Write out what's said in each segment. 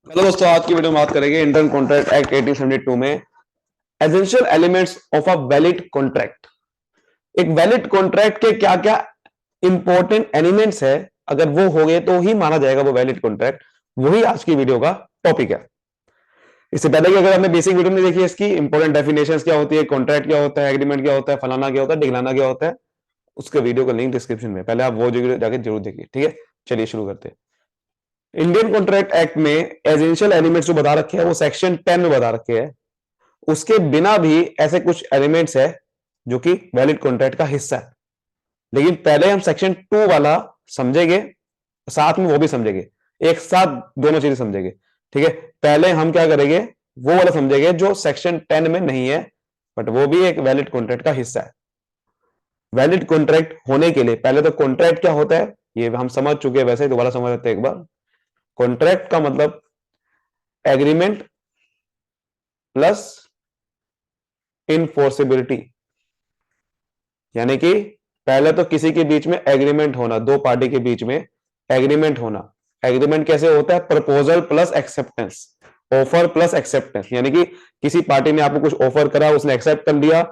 Hello दोस्तों, आज की वीडियो में बात करेंगे इंडियन कॉन्ट्रैक्ट एक्ट 1872 में essential elements of a valid contract. एक वैलिड कॉन्ट्रैक्ट के क्या क्या इंपॉर्टेंट एलिमेंट्स है, अगर वो हो गए तो ही माना जाएगा वो वैलिड कॉन्ट्रैक्ट। वही आज की वीडियो का टॉपिक है। इससे पहले कि अगर आपने बेसिक वीडियो नहीं देखी है, इसकी इंपॉर्टेंट डेफिनेशंस क्या होती है, कॉन्ट्रैक्ट क्या होता है, एग्रीमेंट क्या होता है, फलाना क्या होता है, ढिगलाना क्या होता है, उसके वीडियो का लिंक डिस्क्रिप्शन में, पहले आप वो वीडियो जाके जरूर देखिए। ठीक है, चलिए शुरू करते हैं। इंडियन कॉन्ट्रैक्ट एक्ट में एसेंशियल एलिमेंट्स जो बता रखे हैं वो सेक्शन 10 में बता रखे हैं। उसके बिना भी ऐसे कुछ एलिमेंट्स है जो कि वैलिड कॉन्ट्रैक्ट का हिस्सा है। लेकिन पहले हम सेक्शन 2 वाला समझेंगे, साथ में वो भी समझेंगे, एक साथ दोनों चीजें समझेंगे। ठीक है, पहले हम क्या करेंगे, वो वाला समझेंगे जो सेक्शन 10 में नहीं है, बट वो भी एक वैलिड कॉन्ट्रैक्ट का हिस्सा है। वैलिड कॉन्ट्रैक्ट होने के लिए पहले तो कॉन्ट्रैक्ट क्या होता है ये हम समझ चुके हैं, वैसे दोबारा समझ लेते हैं एक बार। कॉन्ट्रैक्ट का मतलब एग्रीमेंट प्लस इनफोर्सिबिलिटी, यानी कि पहले तो किसी के बीच में एग्रीमेंट होना, दो पार्टी के बीच में एग्रीमेंट होना। एग्रीमेंट कैसे होता है? Proposal plus acceptance, offer plus acceptance, यानी कि किसी पार्टी ने आपको कुछ ऑफर करा, उसने एक्सेप्ट कर लिया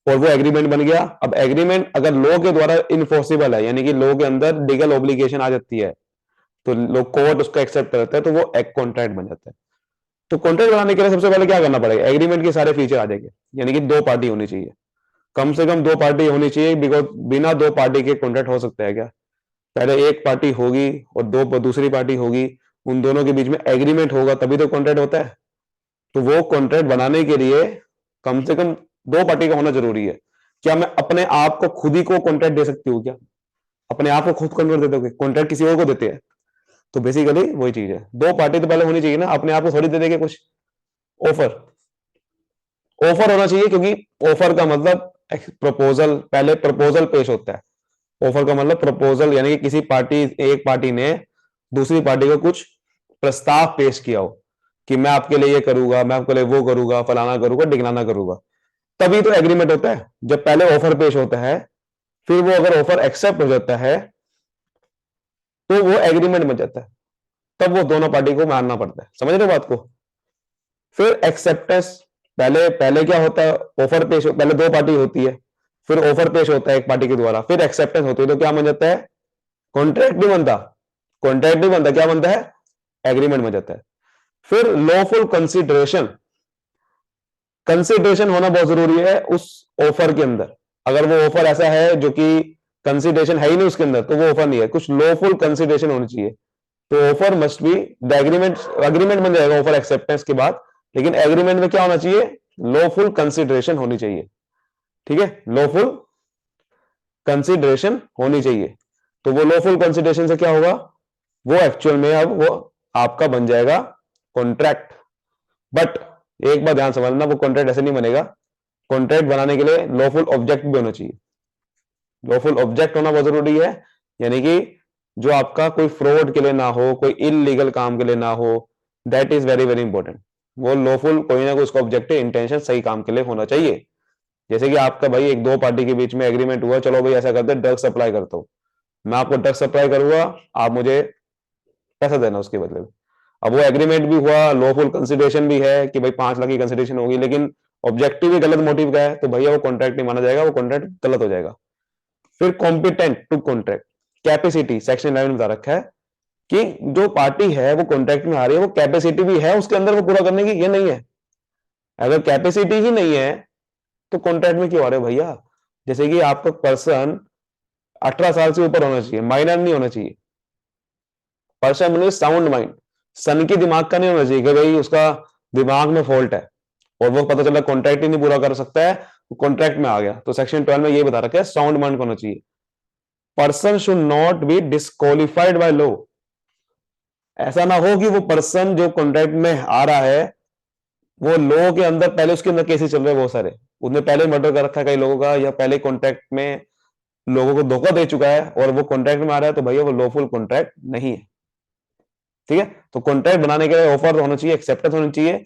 और वो एग्रीमेंट बन गया। अब एग्रीमेंट अगर लॉ के द्वारा इनफोर्सिबल है, यानी कि लॉ के अंदर लीगल ऑब्लिगेशन आ जाती है, तो लोग कोर्ट उसको एक्सेप्ट करता है, तो वो एक कॉन्ट्रैक्ट बन जाता है। तो कॉन्ट्रैक्ट बनाने के लिए सबसे पहले क्या करना पड़ेगा? एग्रीमेंट के सारे फीचर आ जाएंगे, यानी कि दो पार्टी होनी चाहिए, कम से कम दो पार्टी होनी चाहिए। बिकॉज बिना दो पार्टी के कॉन्ट्रैक्ट हो सकता है क्या? पहले एक पार्टी होगी और दो दूसरी पार्टी होगी, उन दोनों के बीच में एग्रीमेंट होगा तभी तो कॉन्ट्रैक्ट होता है। तो वो कॉन्ट्रैक्ट बनाने के लिए कम से कम दो पार्टी का होना जरूरी है। क्या मैं अपने आप को खुद ही को कॉन्ट्रैक्ट दे सकती हूँ क्या? अपने आप को खुद कन्वर्ट दे दोगे? कॉन्ट्रैक्ट किसी और को देते हैं। तो बेसिकली वही चीज है, दो पार्टी तो पहले होनी चाहिए ना, अपने आप को थोड़ी दे देंगे कुछ। ऑफर, ऑफर होना चाहिए, क्योंकि ऑफर का मतलब प्रपोजल, पहले प्रपोजल पेश होता है। ऑफर का मतलब प्रपोजल, यानी कि किसी पार्टी, एक पार्टी ने दूसरी पार्टी को कुछ प्रस्ताव पेश किया हो कि मैं आपके लिए ये करूंगा, मैं आपके लिए वो करूंगा, फलाना करूंगा, डिगलाना करूंगा, तभी तो एग्रीमेंट होता है। जब पहले ऑफर पेश होता है, फिर वो अगर ऑफर एक्सेप्ट हो जाता है तो वो एग्रीमेंट बन जाता है, तब वो दोनों पार्टी को मानना पड़ता है। समझ रहे हो बात को? फिर एक्सेप्टेंस, पहले पहले क्या होता है? ऑफर पेश, पहले दो पार्टी होती है, फिर ऑफर पेश होता है एक पार्टी के द्वारा, फिर एक्सेप्टेंस होती है, तो क्या बन जाता है? कॉन्ट्रैक्ट नहीं बनता। कॉन्ट्रैक्ट नहीं बनता, क्या बनता है? एग्रीमेंट बन जाता है। फिर लॉफुल कंसिडरेशन, कंसिडरेशन होना बहुत जरूरी है उस ऑफर के अंदर। अगर वो ऑफर ऐसा है जो कि कंसिडरेशन है ही नहीं उसके अंदर, तो वो ऑफर नहीं है। कुछ लॉफुल कंसिडरेशन होनी चाहिए। तो offer must be the agreement, agreement बन जाएगा ऑफर एक्सेप्टेंस के बाद, लेकिन एग्रीमेंट में क्या होना चाहिए? लॉफुल कंसिडरेशन होनी चाहिए। ठीक है, लॉफुल कंसिडरेशन होनी चाहिए। तो वो लॉफुल कंसिडरेशन से क्या होगा? वो एक्चुअल में अब वो आपका बन जाएगा कॉन्ट्रैक्ट। बट एक बात ध्यान समझना, वो कॉन्ट्रैक्ट ऐसे नहीं बनेगा। कॉन्ट्रैक्ट बनाने के लिए लॉफुल ऑब्जेक्ट भी होना चाहिए। लॉफुल ऑब्जेक्ट होना बहुत जरूरी है, यानी कि जो आपका कोई फ्रॉड के लिए ना हो, कोई इलीगल काम के लिए ना हो। That is very very important. वो लॉफुल कोई ना कोई उसका ऑब्जेक्टिव इंटेंशन सही काम के लिए होना चाहिए। जैसे कि आपका भाई एक दो पार्टी के बीच में एग्रीमेंट हुआ, चलो भाई ऐसा करते ड्रग सप्लाई करता हूं, मैं आपको ड्रग सप्लाई करूंगा, आप मुझे पैसा देना उसके बदले में। अब वो एग्रीमेंट भी हुआ, लॉफुल कंसिडरेशन भी है कि भाई 5 लाख की कंसिडरेशन होगी, लेकिन ऑब्जेक्टिव भी गलत मोटिव का है, तो भैया वो कॉन्ट्रैक्ट नहीं माना जाएगा, वो कॉन्ट्रैक्ट गलत हो जाएगा। फिर competent to contract, capacity section 11 में बता रखा है कि जो पार्टी है वो कॉन्ट्रैक्ट में आ रही है, वो कैपेसिटी भी है उसके अंदर वो पूरा करने की, ये नहीं है। अगर कैपेसिटी ही नहीं है तो कॉन्ट्रैक्ट में क्यों आ रहे हो भैया? जैसे कि आपका पर्सन 18 साल से ऊपर होना चाहिए, माइनर नहीं होना चाहिए। पर्सन मीन साउंड माइंड, सन की दिमाग का नहीं होना चाहिए कि भाई उसका दिमाग में फॉल्ट है और वो पता चला कॉन्ट्रैक्ट ही नहीं पूरा कर सकता है, कॉन्ट्रैक्ट में आ गया। तो सेक्शन 12 में ये बता रखा है साउंड माइंड होना चाहिए। Person should not be disqualified by law, ऐसा ना हो कि वो पर्सन जो कॉन्ट्रैक्ट में आ रहा है वो लॉ के अंदर पहले उसके अंदर केसेस चल रहे हैं बहुत सारे, उसने पहले मर्डर कर रखा है कई लोगों का, या पहले कॉन्ट्रैक्ट में लोगों को धोखा दे चुका है और वो कॉन्ट्रैक्ट में आ रहा है, तो भैया वो लॉफुल कॉन्ट्रैक्ट नहीं है। ठीक है, तो कॉन्ट्रैक्ट बनाने के लिए ऑफर होना चाहिए, एक्सेप्टेंस होनी चाहिए,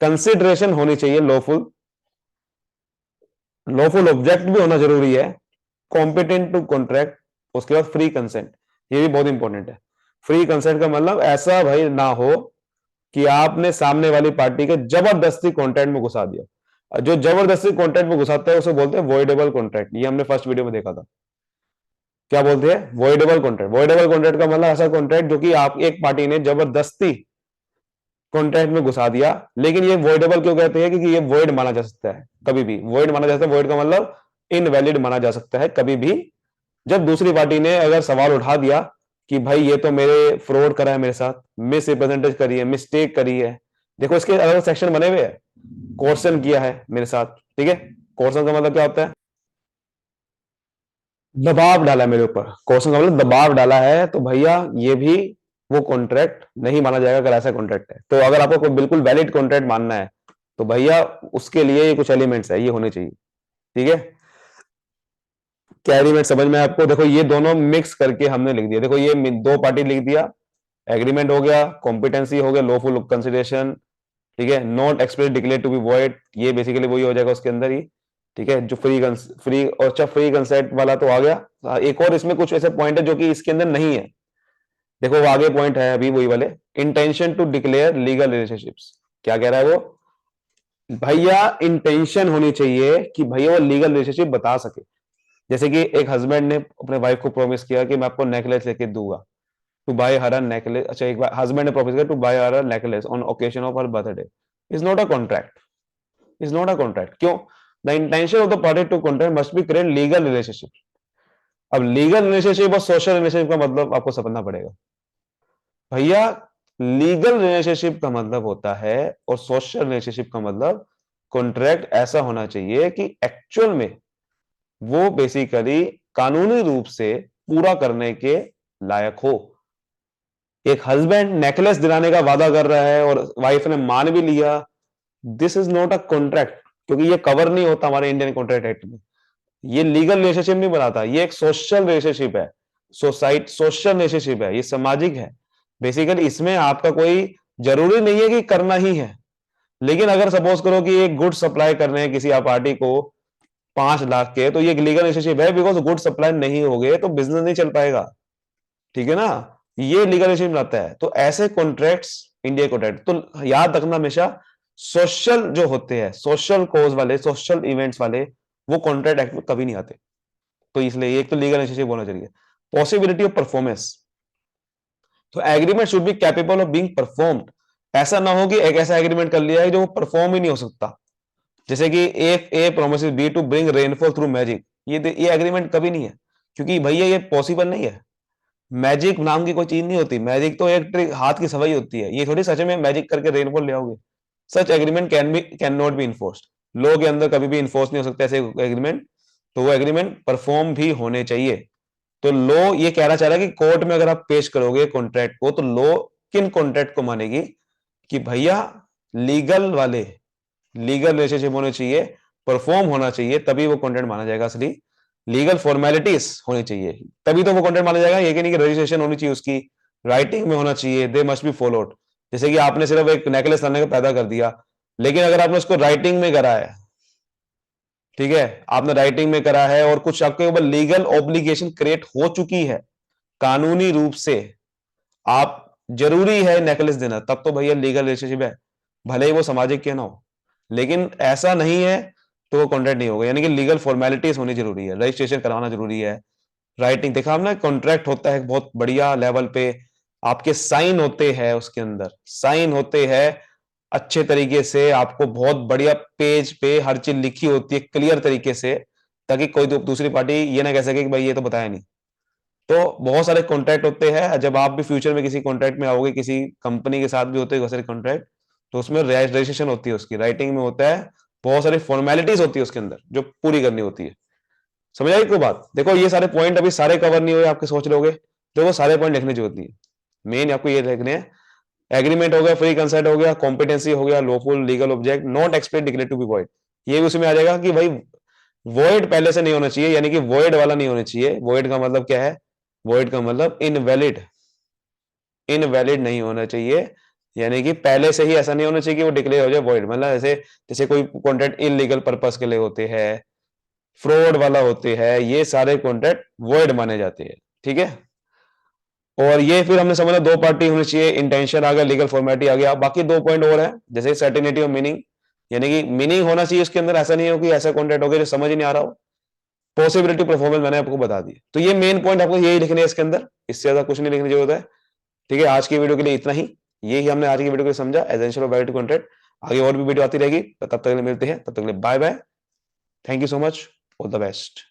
कंसिडरेशन होनी चाहिए लॉफुल, लॉफुल ऑब्जेक्ट भी होना जरूरी है, कॉम्पिटेंट टू कॉन्ट्रैक्ट, उसके बाद फ्री कंसेंट। ये भी बहुत इंपॉर्टेंट है। फ्री कंसेंट का मतलब ऐसा भाई ना हो कि आपने सामने वाली पार्टी के जबरदस्ती कॉन्ट्रैक्ट में घुसा दिया। जो जबरदस्ती कॉन्ट्रैक्ट में घुसाता है उसे बोलते हैं वॉइडेबल कॉन्ट्रैक्ट। ये हमने फर्स्ट वीडियो में देखा था। क्या बोलते हैं? Voidable contract. वॉइडेबल कॉन्ट्रैक्ट का मतलब ऐसा कॉन्ट्रैक्ट जो कि आप एक पार्टी ने जबरदस्ती कॉन्ट्रैक्ट में घुसा दिया। लेकिन ये वॉइडेबल क्यों कहते हैं? क्योंकि ये वॉइड माना जा सकता है, कभी भी वॉइड माना जा सकता है। वॉइड का मतलब इनवैलिड माना जा सकता है कभी भी, जब दूसरी पार्टी ने अगर सवाल उठा दिया कि भाई ये तो मेरे फ्रॉड करा है, मेरे साथ मिस रिप्रेजेंटेज करी है, मिस्टेक करी है। देखो इसके अलग अलग सेक्शन बने हुए हैं। कोर्सन किया है मेरे साथ, ठीक है। कोर्सन का मतलब क्या होता है? दबाव डाला है मेरे ऊपर। कोर्सन का मतलब दबाव डाला है, तो भैया ये भी वो कॉन्ट्रैक्ट नहीं माना जाएगा अगर ऐसा कॉन्ट्रैक्ट है। तो अगर आपको कोई बिल्कुल वैलिड कॉन्ट्रैक्ट मानना है तो भैया उसके लिए ये कुछ एलिमेंट्स है, ये होने चाहिए, ठीक है। क्या एग्रीमेंट समझ में आपको? देखो ये दोनों मिक्स करके हमने लिख दिया। देखो ये दो पार्टी लिख दिया, एग्रीमेंट हो गया, कॉम्पिटेंसी हो गया, लॉफुल कंसिडरेशन, ठीक है। Not express declare to be void, ये बेसिकली वही हो जाएगा उसके अंदर ही, ठीक है। जो फ्री और अच्छा फ्री कंसेंट वाला तो आ गया। एक और इसमें कुछ ऐसे पॉइंट है जो कि इसके अंदर नहीं है। देखो वो आगे पॉइंट है अभी वही वाले, intention to declare legal relationships. क्या कह रहा है वो? भैया इंटेंशन होनी चाहिए कि भैया वो लीगल रिलेशनशिप बता सके। जैसे कि एक हस्बैंड ने अपने वाइफ को प्रॉमिस किया कि मैं आपको नेकलेस लेके दूंगा, to buy her a necklace. अच्छा, एक बार हस्बैंड ने प्रॉमिस किया to buy her a necklace on occasion of her birthday, is not a contract. Is not a contract. क्यों? The intention of the party to contract must be create legal relationship. अब legal relationship और social relationship का मतलब आपको समझना पड़ेगा भैया। Legal relationship का मतलब होता है और सोशल रिलेशनशिप का मतलब कॉन्ट्रैक्ट ऐसा होना चाहिए कि एक्चुअल में वो बेसिकली कानूनी रूप से पूरा करने के लायक हो। एक हस्बैंड नेकलेस दिलाने का वादा कर रहा है और वाइफ ने मान भी लिया, this is not a contract, क्योंकि ये कवर नहीं होता हमारे इंडियन कॉन्ट्रैक्ट एक्ट में। ये लीगल रिलेशनशिप नहीं बनाता, ये एक सोशल रिलेशनशिप है। सोशल रिलेशनशिप है, ये सामाजिक है। बेसिकली इसमें आपका कोई जरूरी नहीं है कि करना ही है। लेकिन अगर सपोज करो कि एक गुड सप्लाई कर रहे हैं किसी आप पार्टी को 5 लाख के, तो ये एक लीगल रिलेशनशिप है, बिकॉज गुड सप्लाई नहीं हो गए तो बिजनेस नहीं चल पाएगा, ठीक है ना। ये लीगल रिलेशनशिप लाता है। तो ऐसे कॉन्ट्रैक्ट्स, इंडिया कॉन्ट्रैक्ट तो याद रखना हमेशा, सोशल जो होते हैं, सोशल कोज वाले, सोशल इवेंट्स वाले, वो कॉन्ट्रैक्ट एक्ट में कभी नहीं आते। तो इसलिए एक तो लीगल रिलेशनशिप होना चाहिए। पॉसिबिलिटी ऑफ परफॉर्मेंस, तो agreement should be capable of being performed. ऐसा ना हो कि एक ऐसा एग्रीमेंट कर लिया है जो परफॉर्म ही नहीं हो सकता। जैसे कि if A promises B to bring rainfall through magic, ये एग्रीमेंट कभी नहीं है, क्योंकि भैया ये पॉसिबल नहीं है। मैजिक नाम की कोई चीज नहीं होती। मैजिक तो एक ट्रिक, हाथ की सवाई होती है। ये थोड़ी सच में मैजिक करके रेनफॉल ले आओगे। Such agreement can not be enforced. Law के अंदर कभी भी इन्फोर्स नहीं हो सकता ऐसे एग्रीमेंट। तो वो एग्रीमेंट परफॉर्म भी होने चाहिए। तो लॉ ये कहना चाह रहा है कि कोर्ट में अगर आप पेश करोगे कॉन्ट्रैक्ट को, तो लॉ किन कॉन्ट्रैक्ट को मानेगी कि भैया लीगल वाले, लीगल रिलेशनशिप होने चाहिए, परफॉर्म होना चाहिए, तभी वो कॉन्ट्रैक्ट माना जाएगा असली। लीगल फॉर्मेलिटीज होनी चाहिए, तभी तो वो कॉन्ट्रैक्ट माना जाएगा। ये कि नहीं कि रजिस्ट्रेशन होनी चाहिए उसकी, राइटिंग में होना चाहिए, दे मस्ट बी फॉलोड। जैसे कि आपने सिर्फ एक नेकलेस लाने का पैदा कर दिया, लेकिन अगर आपने उसको राइटिंग में करा है, ठीक है, आपने राइटिंग में करा है और कुछ आपके ऊपर लीगल ऑब्लिगेशन क्रिएट हो चुकी है कानूनी रूप से, आप जरूरी है नेकलेस देना, तब तो भैया लीगल रिलेशनशिप है, भले ही वो सामाजिक क्यों ना हो। लेकिन ऐसा नहीं है तो वो कॉन्ट्रैक्ट नहीं होगा। यानी कि लीगल फॉर्मेलिटीज होनी जरूरी है, रजिस्ट्रेशन करवाना जरूरी है, राइटिंग। देखा हमने, कॉन्ट्रैक्ट होता है बहुत बढ़िया लेवल पे, आपके साइन होते हैं उसके अंदर, साइन होते हैं अच्छे तरीके से, आपको बहुत बढ़िया पेज पे हर चीज लिखी होती है क्लियर तरीके से, ताकि कोई दूसरी पार्टी ये ना कह सके कि भाई ये तो बताया नहीं। तो बहुत सारे कॉन्ट्रैक्ट होते हैं। जब आप भी फ्यूचर में किसी कॉन्ट्रैक्ट में आओगे, किसी कंपनी के साथ भी होते हैं बहुत सारे कॉन्ट्रैक्ट, तो उसमें रजिस्ट्रेशन होती है, उसकी राइटिंग में होता है, बहुत सारी फॉर्मेलिटीज होती है उसके अंदर जो पूरी करनी होती है। समझ आई कोई बात? देखो ये सारे पॉइंट अभी सारे कवर नहीं हुए, आपके सोच लोगे, देखो सारे पॉइंट लिखने की जरूरत नहीं है। मेन आपको ये लिखने हैं, एग्रीमेंट हो गया, फ्री कंसेंट हो गया, कॉम्पिटेंसी हो गया, lawful legal object, not express declare to be void. ये भी उसमें आ जाएगा कि भाई वॉइड पहले से नहीं होना चाहिए, यानी कि वॉइड वाला नहीं होना चाहिए। वॉइड का मतलब क्या है? वॉइड का मतलब इनवैलिड, इनवैलिड नहीं होना चाहिए। यानी कि पहले से ही ऐसा नहीं होना चाहिए कि वो डिक्लेयर हो जाए वॉइड। मतलब ऐसे जैसे कोई कॉन्ट्रैक्ट इलीगल पर्पस के लिए होते हैं, फ्रॉड वाला होते हैं, ये सारे कॉन्ट्रैक्ट वॉइड माने जाते हैं, ठीक है। और ये फिर हमने समझा 2 पार्टी होनी चाहिए, इंटेंशन आ गया, लीगल फॉर्मेलिटी आ गया। बाकी 2 पॉइंट और है, जैसे सर्टेनिटी ऑफ मीनिंग, यानी कि मीनिंग होना चाहिए उसके अंदर, ऐसा नहीं हो कि ऐसा कॉन्टेंट हो गया जो समझ ही नहीं आ रहा हो। पॉसिबिलिटी परफॉर्मेंस मैंने आपको बता दी। तो ये मेन पॉइंट आपको यही लिखने है इसके अंदर, इससे ज्यादा कुछ नहीं लिखने की जरूरत है। ठीक है, आज की वीडियो के लिए इतना ही। यही हमने आज की वीडियो को समझा, एसेंशियल ऑफ वैलिड कंटेंट। आगे और भी वीडियो आती रहेगी, तब तक के लिए मिलते हैं, तब तक के लिए bye bye. Thank you so much, all the best.